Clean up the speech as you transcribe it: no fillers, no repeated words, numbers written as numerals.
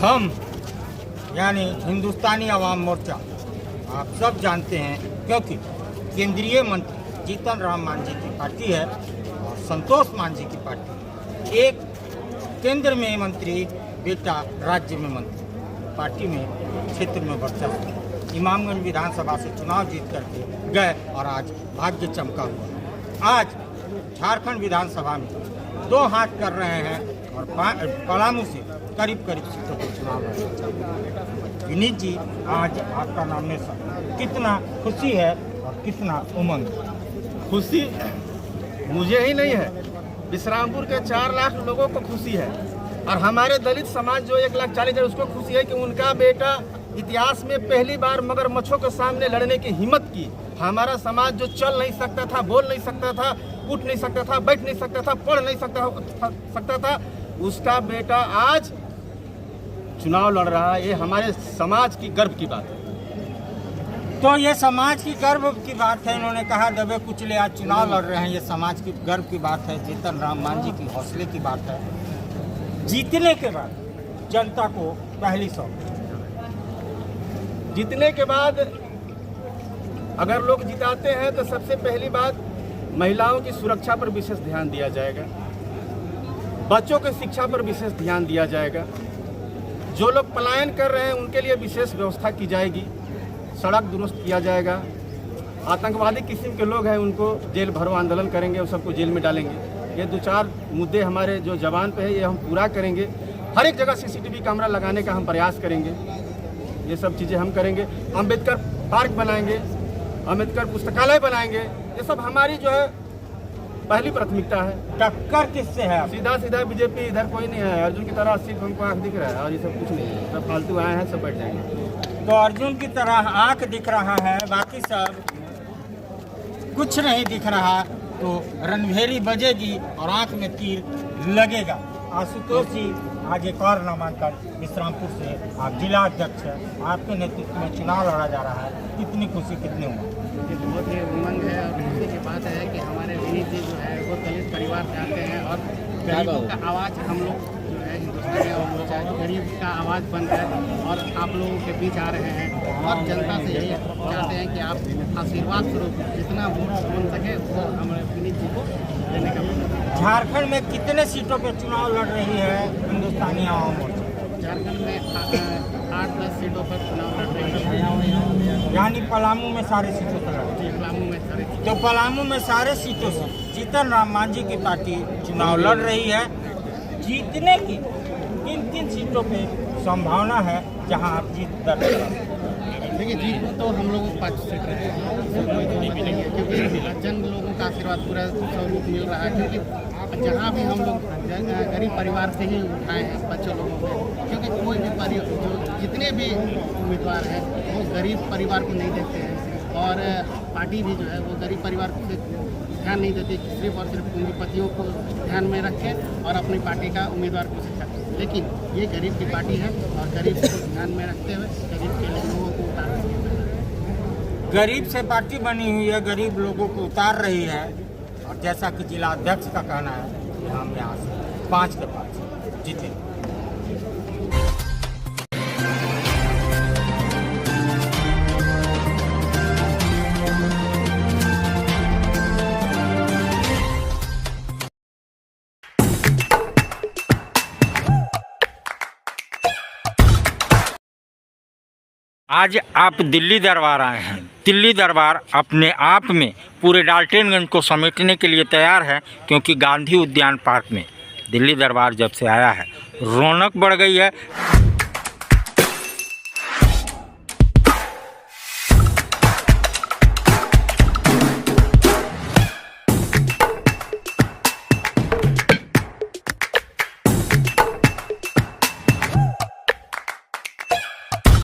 हम यानी हिंदुस्तानी आवाम मोर्चा आप सब जानते हैं, क्योंकि केंद्रीय मंत्री जीतन राम मांझी की पार्टी है और संतोष मांझी की पार्टी। एक केंद्र में मंत्री, बेटा राज्य में मंत्री, पार्टी में क्षेत्र में वर्चस्व। इमामगंज विधानसभा से चुनाव जीत करके गए और आज भाग्य चमका हुआ। आज झारखंड विधानसभा में 2 हाथ कर रहे हैं और पलामू से करीब सीटों पर चुनाव लड़ रहे हैं। विनीत जी, आज आपका नॉमिनेशन, कितना खुशी है और कितना उमंग? खुशी मुझे ही नहीं है, विश्रामपुर के 4 लाख लोगों को खुशी है और हमारे दलित समाज जो 1,40,000 उसको खुशी है कि उनका बेटा इतिहास में पहली बार मगरमच्छों के सामने लड़ने की हिम्मत की। हमारा समाज जो चल नहीं सकता था, बोल नहीं सकता था, उठ नहीं सकता था, बैठ नहीं सकता था, पढ़ नहीं सकता था, उसका बेटा आज चुनाव लड़ रहा है। ये हमारे समाज की गर्व की बात है। तो ये समाज की गर्व की बात है। इन्होंने कहा दबे कुचले आज चुनाव लड़ रहे हैं, ये समाज की गर्व की बात है, जीतन राम मांझी की हौसले की बात है। जीतने के बाद जनता को पहली सौंप, जीतने के बाद अगर लोग जिताते हैं तो सबसे पहली बात महिलाओं की सुरक्षा पर विशेष ध्यान दिया जाएगा, बच्चों की शिक्षा पर विशेष ध्यान दिया जाएगा, जो लोग पलायन कर रहे हैं उनके लिए विशेष व्यवस्था की जाएगी, सड़क दुरुस्त किया जाएगा, आतंकवादी किस्म के लोग हैं उनको जेल भरो आंदोलन करेंगे और सबको जेल में डालेंगे। ये 2-4 मुद्दे हमारे जो जवान पे है ये हम पूरा करेंगे। हर एक जगह CCTV कैमरा लगाने का हम प्रयास करेंगे, ये सब चीज़ें हम करेंगे। अम्बेडकर पार्क बनाएंगे, अम्बेडकर पुस्तकालय बनाएंगे, ये सब हमारी जो है पहली प्राथमिकता है। टक्कर किससे है? सीधा बीजेपी, इधर कोई नहीं है। अर्जुन की तरह सिर्फ हमको आँख दिख रहा है और ये सब कुछ नहीं है, सब फालतू आए हैं, सब बैठ जाएंगे। तो अर्जुन की तरह आँख दिख रहा है, बाकी सब कुछ नहीं दिख रहा, तो रणभेरी बजेगी और आँख में तीर लगेगा। आशुतोष जी, आज एक और नामांकन विश्रामपुर से, आप जिला अध्यक्ष हैं, आपके नेतृत्व में चुनाव लड़ा जा रहा है, कितनी खुशी, कितनी उमंग? बहुत ही उमंग है और खुशी की बात है कि हमारे विनीत जी जो है वो दलित परिवार से आते हैं और गरीबों का आवाज़ हम लोग जो है हिंदुस्तानी आवाम मोर्चा गरीब का आवाज़ बनकर और आप लोगों के बीच आ रहे हैं और जनता से यही चाहते हैं कि आप आशीर्वाद स्वरूप जितना वोट बन सके वो हमारे विनीत जी को देने का। झारखंड में कितने सीटों पर चुनाव लड़ रही है हिंदुस्तानी आवाम मोर्चा? झारखंड में 8-10 सीटों पर चुनाव लड़ रही है, यानी पलामू में सारे सीटों पर लड़ रही है। पलामू में सारे। तो पलामू में सारे सीटों से जीतन राम मांझी की पार्टी चुनाव लड़ रही है। जीतने की 3 सीटों पे संभावना है जहां आप जीत दर्ज करें। देखिए, जीत तो हम लोगों को 5 सीट है, कोई दूरी भी नहीं है, क्योंकि जन लोगों का आशीर्वाद पूरा स्वरूप मिल रहा है। क्योंकि जहाँ भी हम लोग गरीब परिवार से ही उठाए हैं बच्चों लोगों को, क्योंकि कोई भी जो जितने भी उम्मीदवार हैं वो गरीब परिवार को नहीं देते हैं और पार्टी भी जो है वो गरीब परिवार को ध्यान नहीं देती, सिर्फ और सिर्फ पूंजीपतियों को ध्यान में रख के और अपनी पार्टी का उम्मीदवार घोषित करते हैं। लेकिन ये गरीब की पार्टी है और गरीब को ध्यान में रखते हुए गरीब के लोगों को उतार रही है। गरीब से पार्टी बनी हुई है, गरीब लोगों को उतार रही है और जैसा कि जिला अध्यक्ष का कहना है कि हम यहाँ से 5 के 5 जीते। आज आप दिल्ली दरबार आए हैं। दिल्ली दरबार अपने आप में पूरे डाल्टनगंज को समेटने के लिए तैयार है, क्योंकि गांधी उद्यान पार्क में दिल्ली दरबार जब से आया है रौनक बढ़ गई है।